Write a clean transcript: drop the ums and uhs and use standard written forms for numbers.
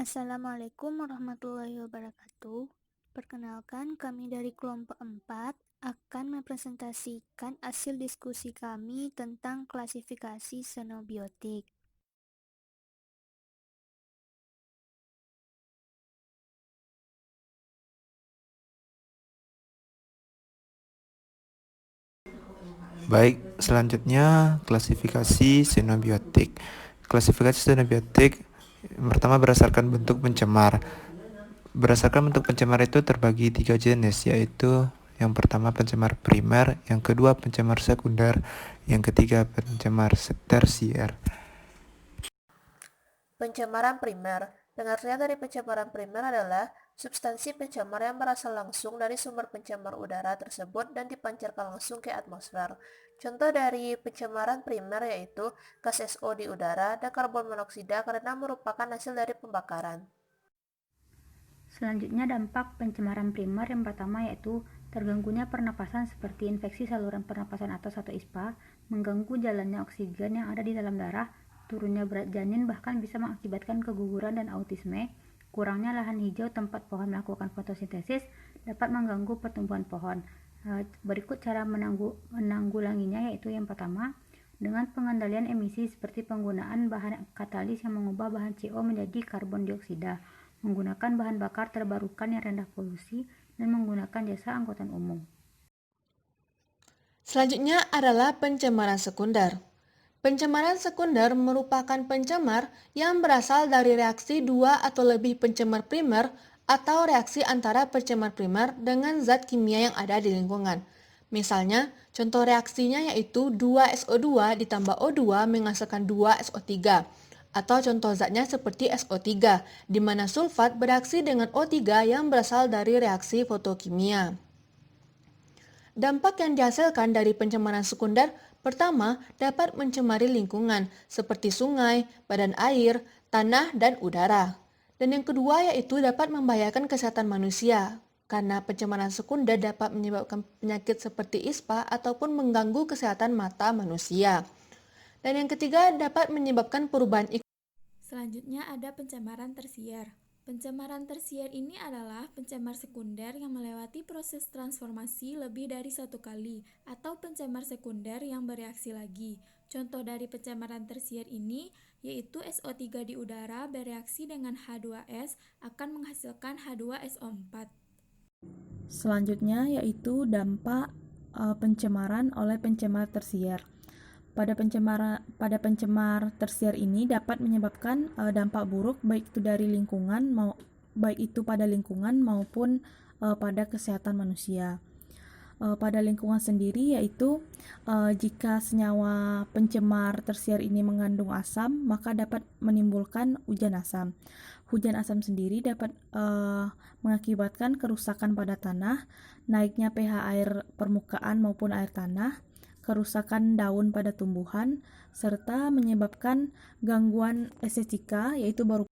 Assalamualaikum warahmatullahi wabarakatuh. Perkenalkan, kami dari kelompok 4 akan mempresentasikan hasil diskusi kami tentang klasifikasi xenobiotik. Baik, selanjutnya klasifikasi xenobiotik. Klasifikasi xenobiotik pertama berdasarkan bentuk pencemar. Berdasarkan bentuk pencemar itu terbagi 3 jenis, yaitu yang pertama pencemar primer, yang kedua pencemar sekunder, yang ketiga pencemar tersier. Pencemaran primer. Pengertian dari pencemaran primer adalah substansi pencemar yang berasal langsung dari sumber pencemar udara tersebut dan dipancarkan langsung ke atmosfer. Contoh dari pencemaran primer yaitu gas SO di udara dan karbon monoksida karena merupakan hasil dari pembakaran. Selanjutnya dampak pencemaran primer yang pertama yaitu terganggunya pernapasan seperti infeksi saluran pernapasan atas atau ISPA, mengganggu jalannya oksigen yang ada di dalam darah, turunnya berat janin bahkan bisa mengakibatkan keguguran dan autisme, kurangnya lahan hijau tempat pohon melakukan fotosintesis dapat mengganggu pertumbuhan pohon. Berikut cara menanggulanginya yaitu yang pertama, dengan pengendalian emisi seperti penggunaan bahan katalis yang mengubah bahan CO menjadi karbon dioksida, menggunakan bahan bakar terbarukan yang rendah polusi, dan menggunakan jasa angkutan umum. Selanjutnya adalah pencemaran sekunder. Pencemaran sekunder merupakan pencemar yang berasal dari reaksi dua atau lebih pencemar primer atau reaksi antara pencemar primer dengan zat kimia yang ada di lingkungan. Misalnya, contoh reaksinya yaitu 2SO2 ditambah O2 menghasilkan 2SO3. Atau contoh zatnya seperti SO3, di mana sulfat bereaksi dengan O3 yang berasal dari reaksi fotokimia. Dampak yang dihasilkan dari pencemaran sekunder pertama dapat mencemari lingkungan seperti sungai, badan air, tanah, dan udara. Dan yang kedua yaitu dapat membahayakan kesehatan manusia karena pencemaran sekunder dapat menyebabkan penyakit seperti ISPA ataupun mengganggu kesehatan mata manusia. Dan yang ketiga dapat menyebabkan perubahan iklim. Selanjutnya ada pencemaran tersier. Pencemaran tersier ini adalah pencemar sekunder yang melewati proses transformasi lebih dari satu kali atau pencemar sekunder yang bereaksi lagi. Contoh dari pencemaran tersier ini yaitu SO3 di udara bereaksi dengan H2S akan menghasilkan H2SO4. Selanjutnya yaitu dampak pencemaran oleh pencemar tersier. Pada pencemar tersier ini dapat menyebabkan dampak buruk baik itu pada lingkungan maupun pada kesehatan manusia. Pada lingkungan sendiri yaitu jika senyawa pencemar tersier ini mengandung asam, maka dapat menimbulkan hujan asam. Hujan asam sendiri dapat mengakibatkan kerusakan pada tanah, naiknya pH air permukaan maupun air tanah, kerusakan daun pada tumbuhan, serta menyebabkan gangguan estetika yaitu berupa